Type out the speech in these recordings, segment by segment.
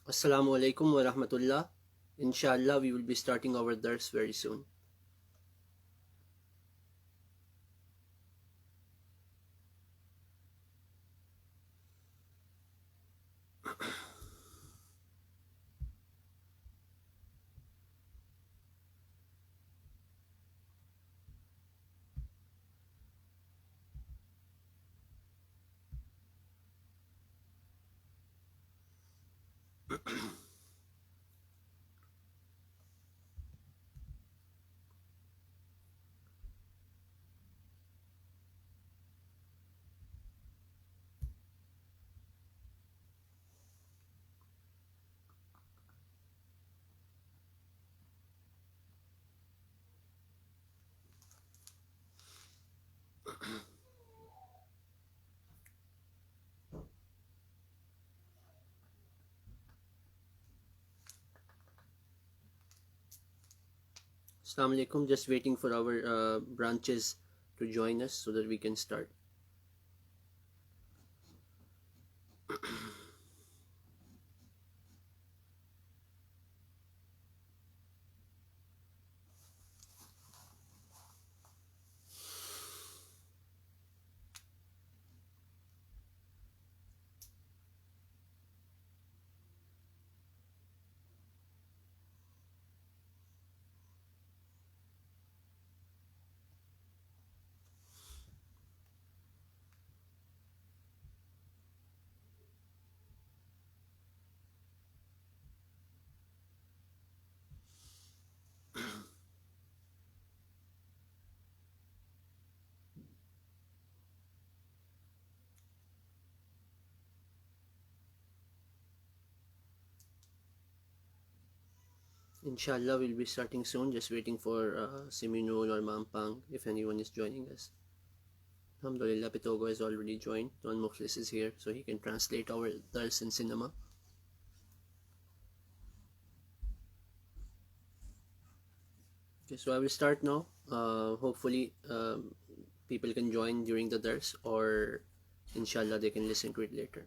Assalamu alaikum wa rahmatullah. Inshallah, we will be starting our dars very soon. Assalamu alaikum. Just waiting for our branches to join us so that we can start. Inshallah, we'll be starting soon. Just waiting for Siminul or Mampang if anyone is joining us. Alhamdulillah, Pitogo has already joined. Don Mukhlis is here, so he can translate our dars in cinema. Okay, so I will start now. Hopefully, people can join during the dars, or inshallah they can listen to it later.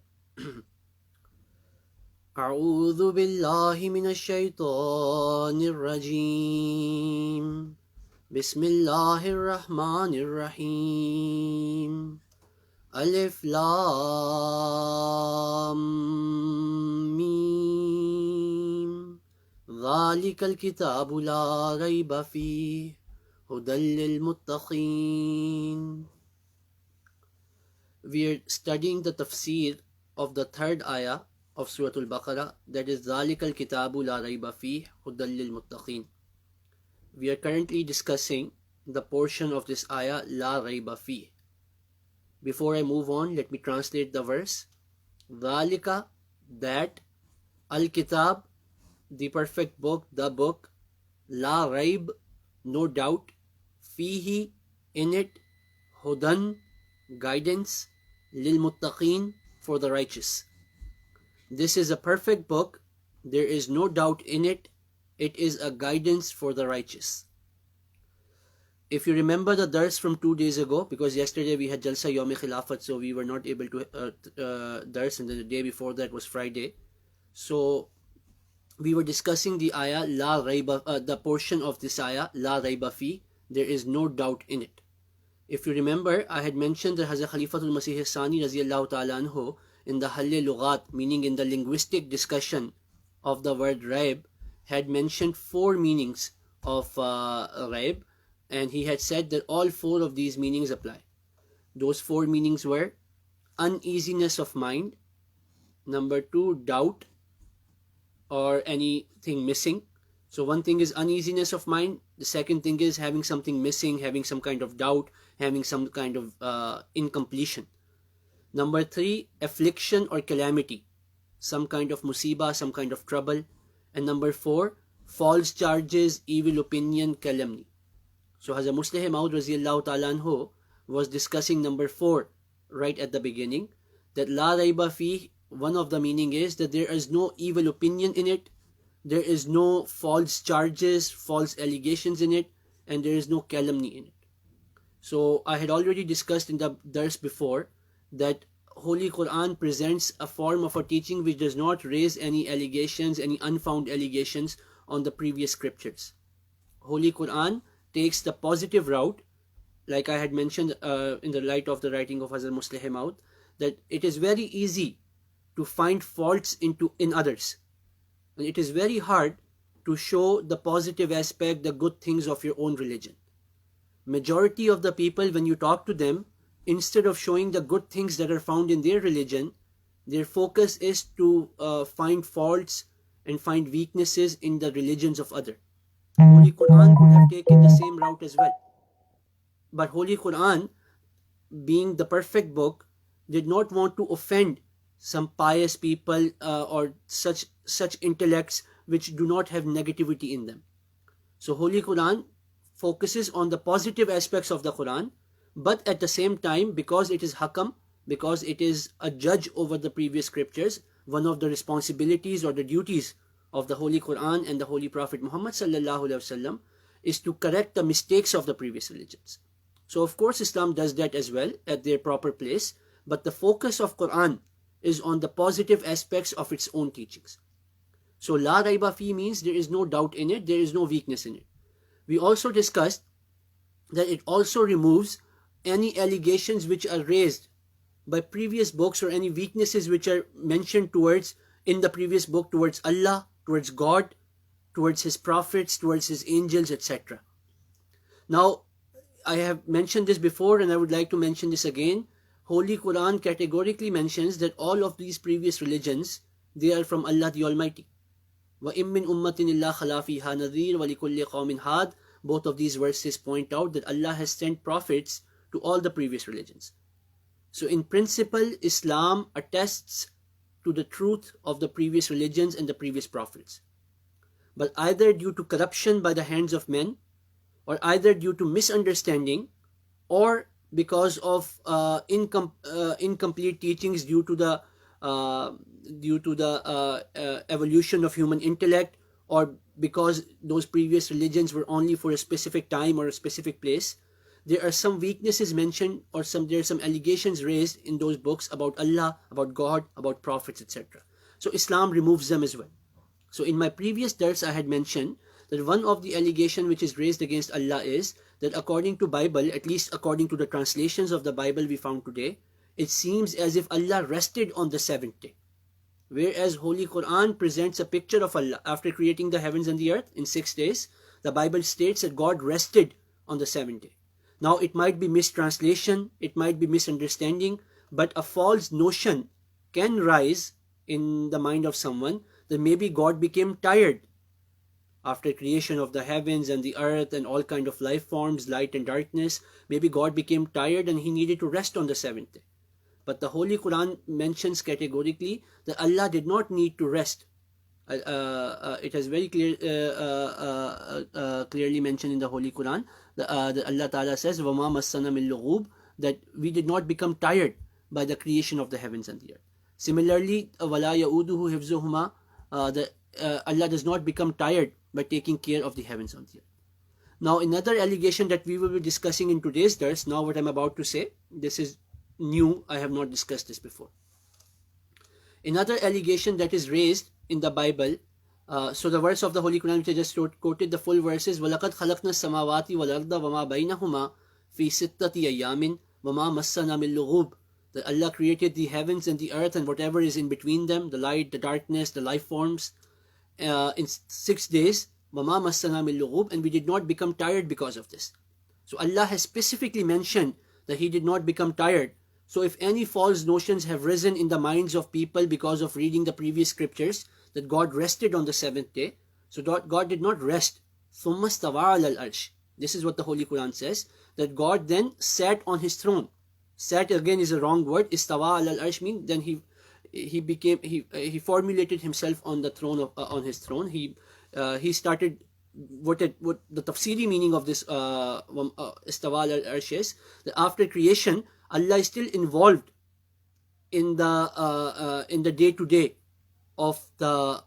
أعوذ بالله من الشيطان الرجيم بسم الله الرحمن الرحيم ألف لام ميم ذلك الكتاب لا ريب فيه هدى للمتقين. We are studying the tafsir of the third ayah of Surah Al-Baqarah, that is ذَلِكَ الْكِتَابُ لَا رَيْبَ فِيهِ هُدًى لِلْمُتَّقِينَ. We are currently discussing the portion of this ayah لَا رَيْبَ فِيهِ. Before I move on, let me translate the verse. ذَلِكَ, that, Al-Kitab, the perfect book, the book, La Raib, no doubt, Fihi, in it, Hudan, guidance, Lil Muttaqeen, for the righteous. This is a perfect book. There is no doubt in it. It is a guidance for the righteous. If you remember the dars from 2 days ago, because yesterday we had Jalsa Yawm Khilafat, so we were not able to dars, and the day before that was Friday. So we were discussing the ayah La Raiba, the portion of this ayah La Raiba Fi. There is no doubt in it. If you remember, I had mentioned that Hazrat Khalifatul Masih Sani Raziyallahu Ta'ala Anhu, in the Halle Lughat, meaning in the linguistic discussion of the word Raib, had mentioned 4 meanings of Raib, and he had said that all 4 of these meanings apply. Those 4 meanings were uneasiness of mind, number 2, doubt or anything missing. So one thing is uneasiness of mind, the second thing is having something missing, having some kind of doubt, having some kind of incompletion. Number 3, affliction or calamity, some kind of musibah, some kind of trouble. And number 4, false charges, evil opinion, calumny. So Hazrat Musleh Maud Raziyallahu Ta'ala Anhu was discussing number 4 right at the beginning, that La Raiba Fi, one of the meaning is that there is no evil opinion in it, there is no false charges, false allegations in it, and there is no calumny in it. So I had already discussed in the dars before that Holy Quran presents a form of a teaching which does not raise any allegations, any unfound allegations on the previous scriptures. Holy Quran takes the positive route, like I had mentioned in the light of the writing of Hazrat Musleh Maud, that it is very easy to find faults in others. And it is very hard to show the positive aspect, the good things of your own religion. Majority of the people, when you talk to them, instead of showing the good things that are found in their religion, their focus is to find faults and find weaknesses in the religions of others. Holy Quran could have taken the same route as well. But Holy Quran, being the perfect book, did not want to offend some pious people or such intellects which do not have negativity in them. So Holy Quran focuses on the positive aspects of the Quran, but at the same time, because it is hakam, because it is a judge over the previous scriptures, one of the responsibilities or the duties of the Holy Quran and the Holy Prophet Muhammad sallallahu alaihi wasallam is to correct the mistakes of the previous religions. So of course Islam does that as well at their proper place, but the focus of Quran is on the positive aspects of its own teachings. So La Raiba Fi means there is no doubt in it, there is no weakness in it. We also discussed that it also removes any allegations which are raised by previous books or any weaknesses which are mentioned towards in the previous book towards Allah, towards God, towards His prophets, towards His angels, etc. Now, I have mentioned this before and I would like to mention this again. Holy Quran categorically mentions that all of these previous religions, they are from Allah the Almighty. وَإِن مِّن أُمَّةٍ إِلَّا خَلَا فِيهَا نَذِيرٌ وَلِكُلِّ قَوْمٍ هَادٍ. Both of these verses point out that Allah has sent prophets to all the previous religions. So in principle, Islam attests to the truth of the previous religions and the previous prophets. But either due to corruption by the hands of men, or either due to misunderstanding, or because of incomplete teachings due to the evolution of human intellect, or because those previous religions were only for a specific time or a specific place, there are some weaknesses mentioned, or there are some allegations raised in those books about Allah, about God, about prophets, etc. So Islam removes them as well. So in my previous dars I had mentioned that one of the allegations which is raised against Allah is that according to Bible, at least according to the translations of the Bible we found today, it seems as if Allah rested on the seventh day. Whereas Holy Quran presents a picture of Allah after creating the heavens and the earth in 6 days, the Bible states that God rested on the seventh day. Now it might be mistranslation, it might be misunderstanding, but a false notion can rise in the mind of someone that maybe God became tired after creation of the heavens and the earth and all kind of life forms, light and darkness. Maybe God became tired and He needed to rest on the seventh day. But the Holy Quran mentions categorically that Allah did not need to rest. It has very clearly mentioned in the Holy Quran that Allah Ta'ala says, وَمَا مَسَّنَا مِن لُغُوبٍ, that we did not become tired by the creation of the heavens and the earth. Similarly, وَلَا يَؤُودُهُ حِفْظُهُمَا, that Allah does not become tired by taking care of the heavens and the earth. Now, another allegation that we will be discussing in today's dars, now what I'm about to say, this is new, I have not discussed this before. Another allegation that is raised in the Bible, so the verse of the Holy Quran which I just quoted, the full verses, وَلَقَدْ خَلَقْنَا السَّمَاوَاتِ وَالْأَرْضَ وَمَا بَيْنَهُمَا فِي سِتَّةِ أَيَّامٍ وَمَا مَسَّنَا مِن لُغُوبٍ. That Allah created the heavens and the earth and whatever is in between them, the light, the darkness, the life forms, in 6 days, وَمَا مَسَّنَا مِن لُغُوبٍ, and we did not become tired because of this. So Allah has specifically mentioned that He did not become tired. So if any false notions have risen in the minds of people because of reading the previous scriptures, that God rested on the seventh day, so God did not rest. ثُمَّ اسْتَوَىٰ عَلَى الْعَرْشِ. This is what the Holy Quran says, that God then sat on His throne. Sat again is a wrong word. Istawa al arsh means then he formulated himself on the throne on his throne. He started what the tafsiri meaning of this istawa al arsh is that after creation Allah is still involved in the day to day of the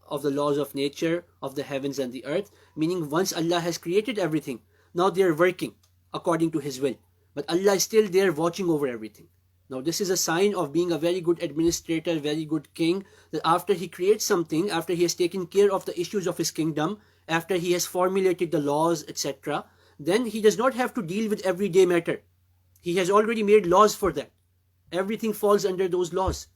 laws of nature, of the heavens and the earth. Meaning once Allah has created everything, now they are working according to His will. But Allah is still there watching over everything. Now this is a sign of being a very good administrator, very good king, that after he creates something, after he has taken care of the issues of his kingdom, after he has formulated the laws, etc., then he does not have to deal with everyday matter. He has already made laws for that. Everything falls under those laws.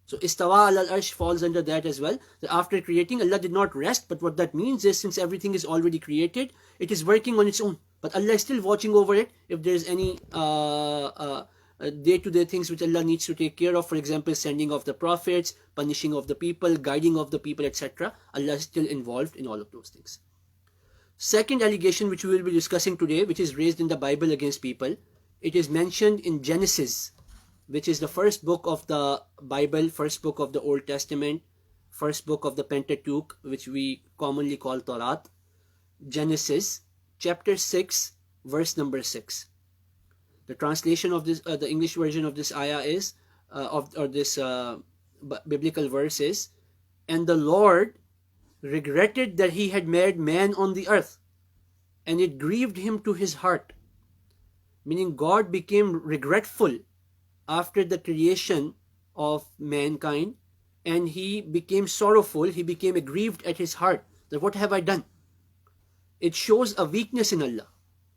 So istawa al-arsh falls under that as well. That after creating, Allah did not rest, but what that means is, since everything is already created, it is working on its own. But Allah is still watching over it. If there is any day-to-day things which Allah needs to take care of, for example, sending of the prophets, punishing of the people, guiding of the people, etc., Allah is still involved in all of those things. Second allegation which we will be discussing today, which is raised in the Bible against people, it is mentioned in Genesis, which is the first book of the Bible, first book of the Old Testament, first book of the Pentateuch, which we commonly call Torah. Genesis chapter 6, verse number 6. The translation of this, the English version of this ayah is, biblical verse is, and the Lord regretted that he had made man on the earth, and it grieved him to his heart. Meaning God became regretful after the creation of mankind, and he became sorrowful, he became aggrieved at his heart, that what have I done? It shows a weakness in Allah.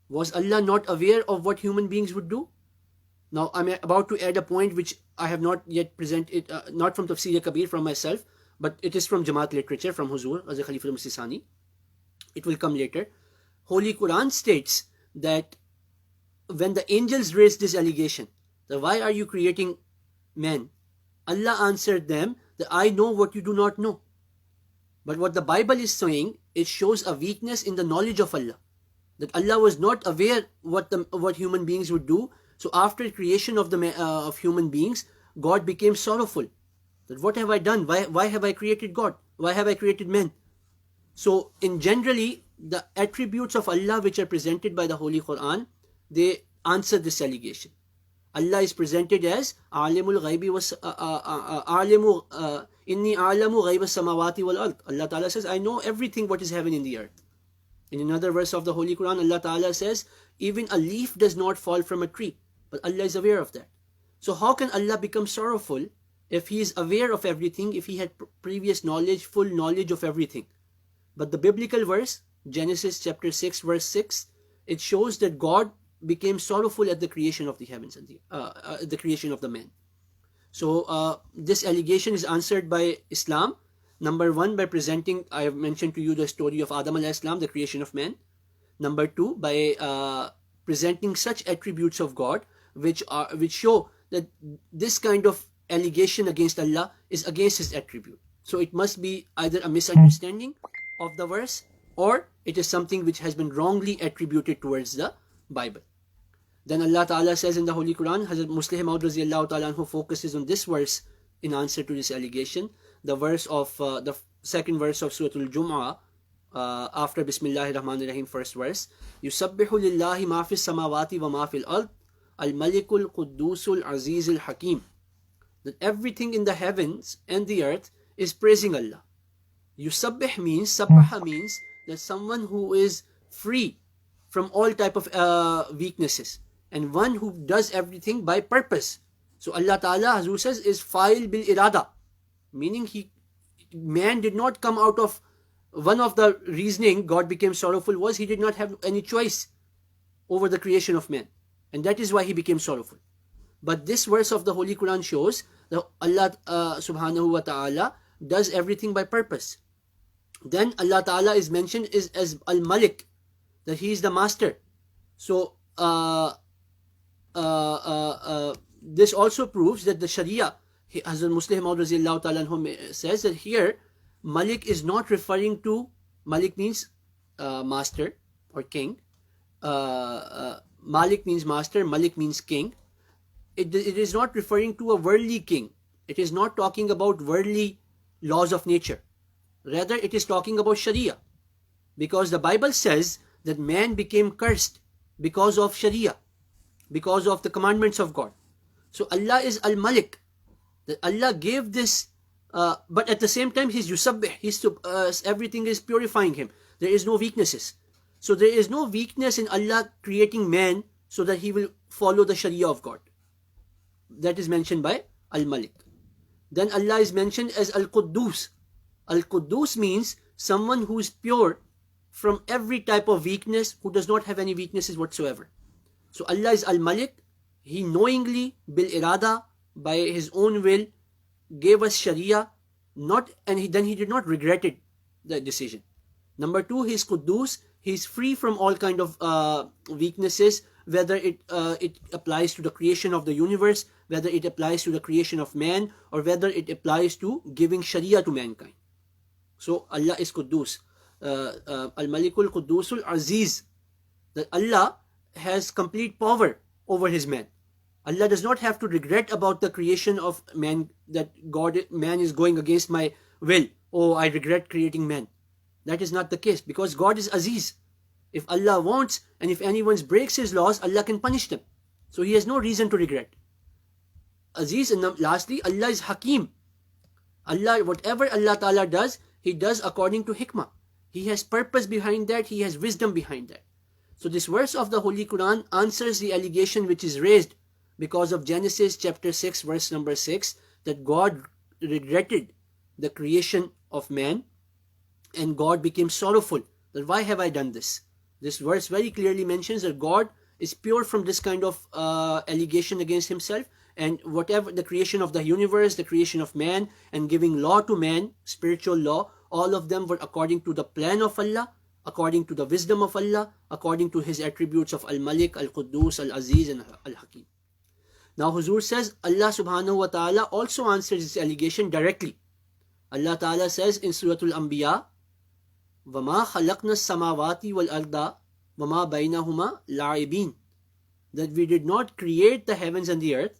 Was Allah not aware of what human beings would do? Now I'm about to add a point which I have not yet presented, not from Tafsir Kabir, from myself, but it is from Jamaat literature, from Huzur, as a Khalifa al-Masih. It will come later. Holy Quran states that when the angels raised this allegation, that why are you creating men? Allah answered them that I know what you do not know. But what the Bible is saying, it shows a weakness in the knowledge of Allah. That Allah was not aware what human beings would do. So after creation of human beings, God became sorrowful. That what have I done? Why have I created God? Why have I created men? So in generally, the attributes of Allah which are presented by the Holy Quran, they answer this allegation. Allah is presented as Alimul Ghaibi was Inni Alamu Ghaiba Samawati wal Ard. Allah Ta'ala says, I know everything what is heaven in the earth. In another verse of the Holy Quran, Allah Ta'ala says, even a leaf does not fall from a tree. But Allah is aware of that. So how can Allah become sorrowful if He is aware of everything, if He had previous knowledge, full knowledge of everything? But the biblical verse, Genesis chapter 6, verse 6, it shows that God became sorrowful at the creation of the heavens and the creation of the man. So this allegation is answered by Islam. Number one, by presenting, I have mentioned to you the story of Adam alayhi salam, the creation of man. Number two, by presenting such attributes of God which show that this kind of allegation against Allah is against His attribute. So it must be either a misunderstanding of the verse, or it is something which has been wrongly attributed towards the Bible. Then Allah Ta'ala says in the Holy Quran, Hazrat Muslih Maud Raziyallahu Ta'ala who focuses on this verse in answer to this allegation, the verse of the second verse of Surah Al-Jum'ah, after Bismillahir Rahmanir Rahim, first verse, Yusabbihu lillahi ma fis samawati wa ma fil ard, al-malikul quddusul azizul hakim. That everything in the heavens and the earth is praising Allah. Yusabbih means, sabbaha means that someone who is free from all type of weaknesses, and one who does everything by purpose. So Allah Ta'ala, Hazur says, is fa'il bil irada, meaning man did not come out of one of the reasoning God became sorrowful was he did not have any choice over the creation of man, and that is why he became sorrowful. But this verse of the Holy Quran shows that Allah subhanahu wa ta'ala does everything by purpose. Then Allah Ta'ala is mentioned as Al-Malik, that He is the master. So this also proves that the Sharia, Hazrat Muslih Maud Raziyallahu Ta'ala says that here Malik is not referring to, Malik means master or king. Malik means master, Malik means king. It is not referring to a worldly king. It is not talking about worldly laws of nature. Rather, it is talking about Sharia. Because the Bible says that man became cursed because of Sharia, because of the commandments of God. So Allah is Al-Malik. That Allah gave this, but at the same time He's Yusabbih. Everything is purifying Him. There is no weaknesses. So there is no weakness in Allah creating man so that he will follow the Sharia of God. that is mentioned by Al-Malik. Then Allah is mentioned as Al-Quddus. Al-Quddus means someone who is pure from every type of weakness, who does not have any weaknesses whatsoever. So Allah is Al-Malik. He knowingly, bil irada, by his own will, gave us Sharia, then he did not regret it, the decision. Number two, he is Quddus. He is free from all kind of weaknesses, whether it applies to the creation of the universe, whether it applies to the creation of man, or whether it applies to giving Sharia to mankind. So Allah is Quddus. Al-Malikul Quddusul Aziz. That Allah has complete power over his man. Allah does not have to regret about the creation of man, that man is going against my will. Oh, I regret creating man. That is not the case, because God is Aziz. If Allah wants, and if anyone breaks his laws, Allah can punish them. So he has no reason to regret. Aziz. And lastly, Allah is Hakim. Allah, whatever Allah Ta'ala does, he does according to hikmah. He has purpose behind that. He has wisdom behind that. So this verse of the Holy Quran answers the allegation which is raised because of Genesis chapter 6 verse number 6, that God regretted the creation of man and God became sorrowful. That why have I done this? This verse very clearly mentions that God is pure from this kind of allegation against himself, and whatever the creation of the universe, the creation of man, and giving law to man, spiritual law, all of them were according to the plan of Allah, according to the wisdom of Allah, according to his attributes of Al-Malik, Al-Quddus, Al-Aziz, and Al-Hakim. Now Huzur says Allah subhanahu wa ta'ala also answers this allegation directly. Allah ta'ala says in Surah Al-Anbiya, وَمَا خَلَقْنَا السَّمَاوَاتِ وَالْأَرْضَ وَمَا بَيْنَهُمَا لَاعِبِينَ. That we did not create the heavens and the earth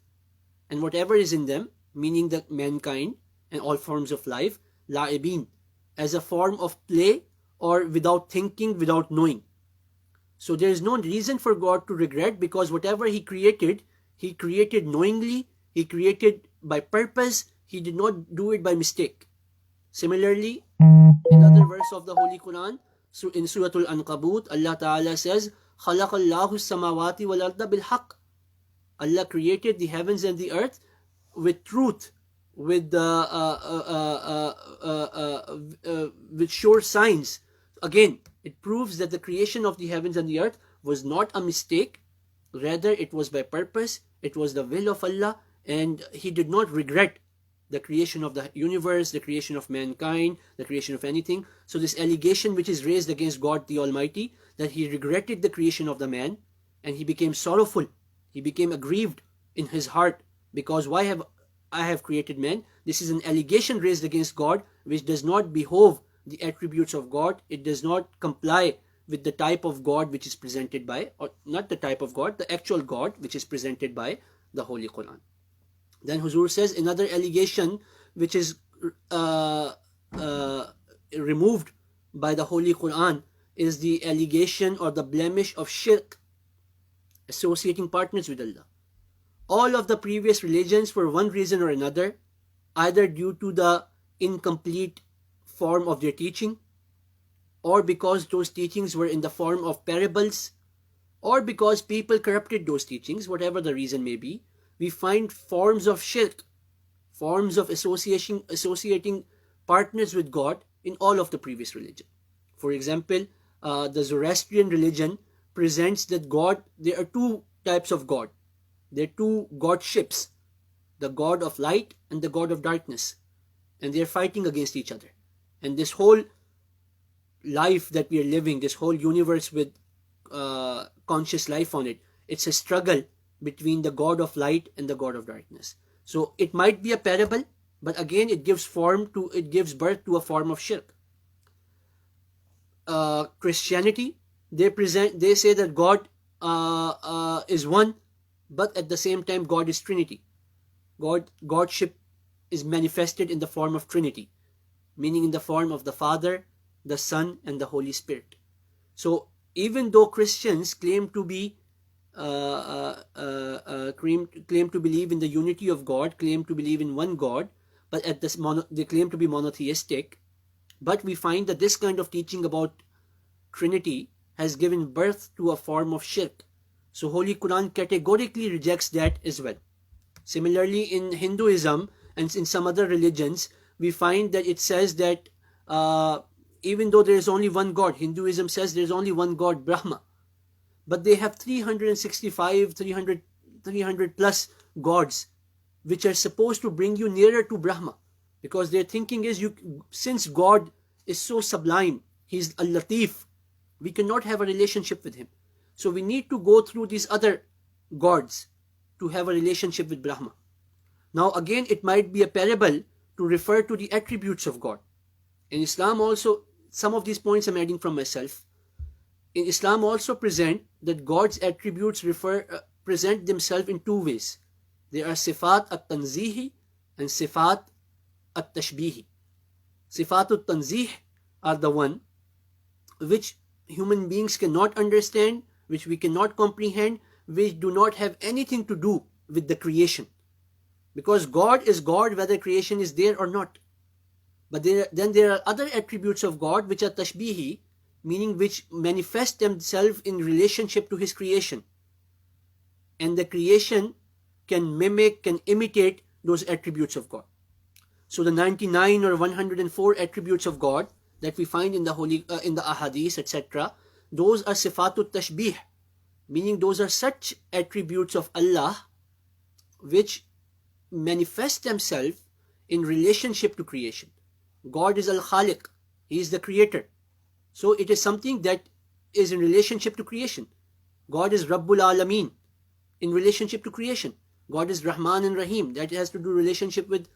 and whatever is in them, meaning the mankind and all forms of life, la'ibin, as a form of play or without thinking, without knowing. So there is no reason for God to regret, because whatever he created knowingly, he created by purpose, he did not do it by mistake. Similarly, another verse of the Holy Quran, so in Surah Al-Ankabut, Allah Ta'ala says, خَلَقَ اللَّهُ السَّمَاوَاتِ وَالْأَرْضَ بِالْحَقِّ. Allah created the heavens and the earth with truth, with sure signs. Again, it proves that the creation of the heavens and the earth was not a mistake, rather it was by purpose, it was the will of Allah, and he did not regret the creation of the universe, the creation of mankind, the creation of anything. So this allegation which is raised against God the Almighty, that he regretted the creation of the man and he became sorrowful, he became aggrieved in his heart, because why have I created man? This is an allegation raised against God which does not behove the attributes of God. It does not comply with the type of God which is presented by, or not the type of God, the actual God which is presented by the Holy Quran. Then Huzur says another allegation which is removed by the Holy Quran is the allegation or the blemish of shirk, associating partners with Allah. All of the previous religions, for one reason or another, either due to the incomplete form of their teaching, or because those teachings were in the form of parables, or because people corrupted those teachings, whatever the reason may be, we find forms of shirk, forms of associating partners with God in all of the previous religion. For example, the Zoroastrian religion presents that God, there are two types of God. There are two godships, the God of light and the God of darkness, and they are fighting against each other. And this whole life that we are living, this whole universe with conscious life on it, it's a struggle between the God of light and the God of darkness. So it might be a parable, but again it gives birth to a form of shirk. Christianity, they say that God is one, but at the same time God is Trinity. Godship is manifested in the form of Trinity, meaning in the form of the Father, the Son, and the Holy Spirit. So even though Christians claim to be claim to believe in the unity of God, claim to believe in one God, but they claim to be monotheistic, but we find that this kind of teaching about Trinity has given birth to a form of shirk. So Holy Quran categorically rejects that as well. Similarly, in Hinduism and in some other religions, we find that it says that even though there is only one God, Hinduism says there is only one God, Brahma, but they have 365, 300 plus gods, which are supposed to bring you nearer to Brahma, because their thinking is, since God is so sublime, He's al-Latif, we cannot have a relationship with Him. So we need to go through these other gods to have a relationship with Brahma. Now again, it might be a parable to refer to the attributes of God. In Islam also, some of these points I'm adding from myself. In Islam also present that God's attributes present themselves in two ways. There are sifat at-tanzihi and sifat at-tashbihi. Sifat at-tanzih are the one which human beings cannot understand, which we cannot comprehend, which do not have anything to do with the creation. Because God is God whether creation is there or not. But then there are other attributes of God which are tashbihi, meaning which manifest themselves in relationship to His creation. And the creation can mimic, can imitate those attributes of God. So the 99 or 104 attributes of God that we find in the ahadith, etc., those are sifatut tashbih, meaning those are such attributes of Allah which manifest themselves in relationship to creation. God is al-Khaliq, He is the creator. So it is something that is in relationship to creation. God is Rabbul Alameen, in relationship to creation. God is Rahman and Rahim, that has to do relationship with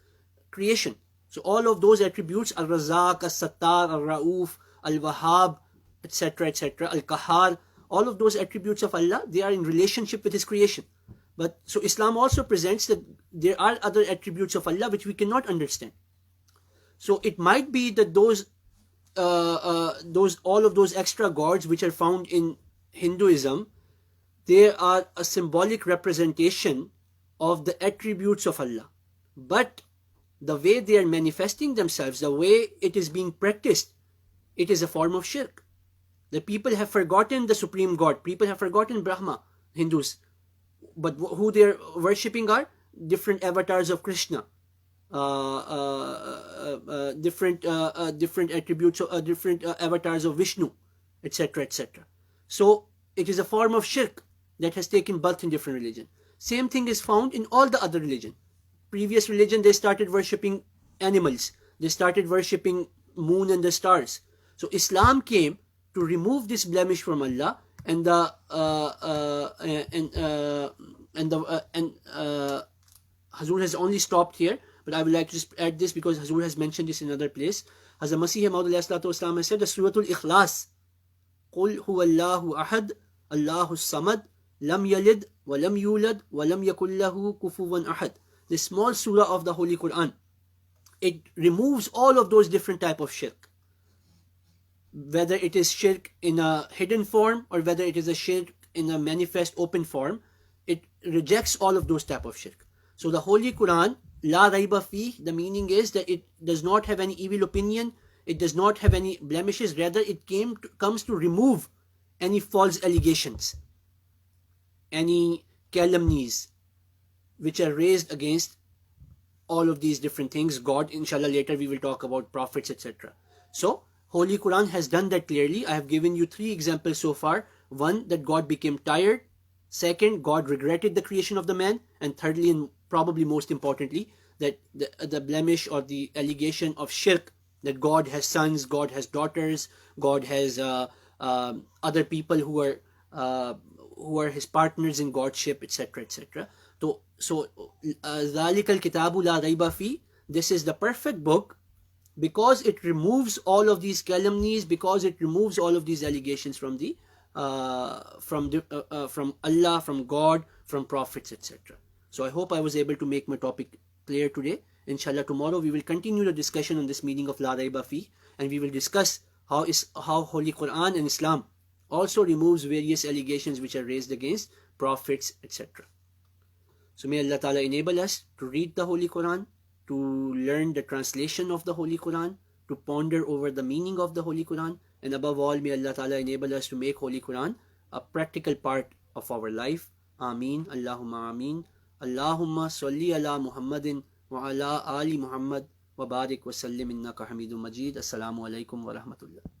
creation. So all of those attributes, Al-Razaq, Al-Sattar, Al-Ra'uf, Al-Wahhab, etc., etc., Al-Qahar, all of those attributes of Allah, they are in relationship with His creation. But so Islam also presents that there are other attributes of Allah which we cannot understand. So it might be that all of those extra gods which are found in Hinduism, they are a symbolic representation of the attributes of Allah. But the way they are manifesting themselves, the way it is being practiced, it is a form of shirk. The people have forgotten the supreme God. People have forgotten Brahma, Hindus. But who they are worshipping are different avatars of Krishna, different attributes, different avatars of Vishnu, etc., etc. So it is a form of shirk that has taken birth in different religions. Same thing is found in all the other religions. Previous religion, they started worshipping animals. They started worshipping moon and the stars. So Islam came to remove this blemish from Allah, and Hazur has only stopped here, but I would like to just add this because Hazur has mentioned this in another place. Hazrat Masih Maud has said the Suratul Ikhlas, Qul huwallahu ahad, Allahu samad, lam yalid, wa lam yulad, wa lam yakul lahu kufuwan ahad. The small surah of the Holy Quran, it removes all of those different type of shirk. Whether it is shirk in a hidden form or whether it is a shirk in a manifest open form, it rejects all of those type of shirk. So the Holy Quran, La Raiba Fi, the meaning is that it does not have any evil opinion, it does not have any blemishes, rather it comes to remove any false allegations, any calumnies which are raised against all of these different things. God, inshallah, later we will talk about prophets, etc. So Holy Quran has done that clearly. I have given you 3 examples so far. One, that God became tired. Second, God regretted the creation of the man. And thirdly, and probably most importantly, that the blemish or the allegation of shirk, that God has sons, God has daughters, God has other people who are His partners in Godship, etc., etc. So, ذَلِكَ الْكِتَابُ لَا رَيْبَ فِيهِ, this is the perfect book, because it removes all of these calumnies, because it removes all of these allegations from Allah, from God, from prophets, etc. So I hope I was able to make my topic clear today. Inshallah, tomorrow we will continue the discussion on this meaning of La Raiba Fi, and we will discuss how Holy Quran and Islam also removes various allegations which are raised against prophets, etc. So may Allah Ta'ala enable us to read the Holy Quran, to learn the translation of the Holy Quran, to ponder over the meaning of the Holy Quran, and above all, may Allah Ta'ala enable us to make Holy Quran a practical part of our life. Ameen. Allahumma ameen. अल्लाहुम्मा सल्ली अला मुहम्मदिन व अला आलि मुहम्मद व बारिक व सल्लिम इन्नका हमीदुम मजीद। अस्सलामु अलैकुम व रहमतुल्लाह।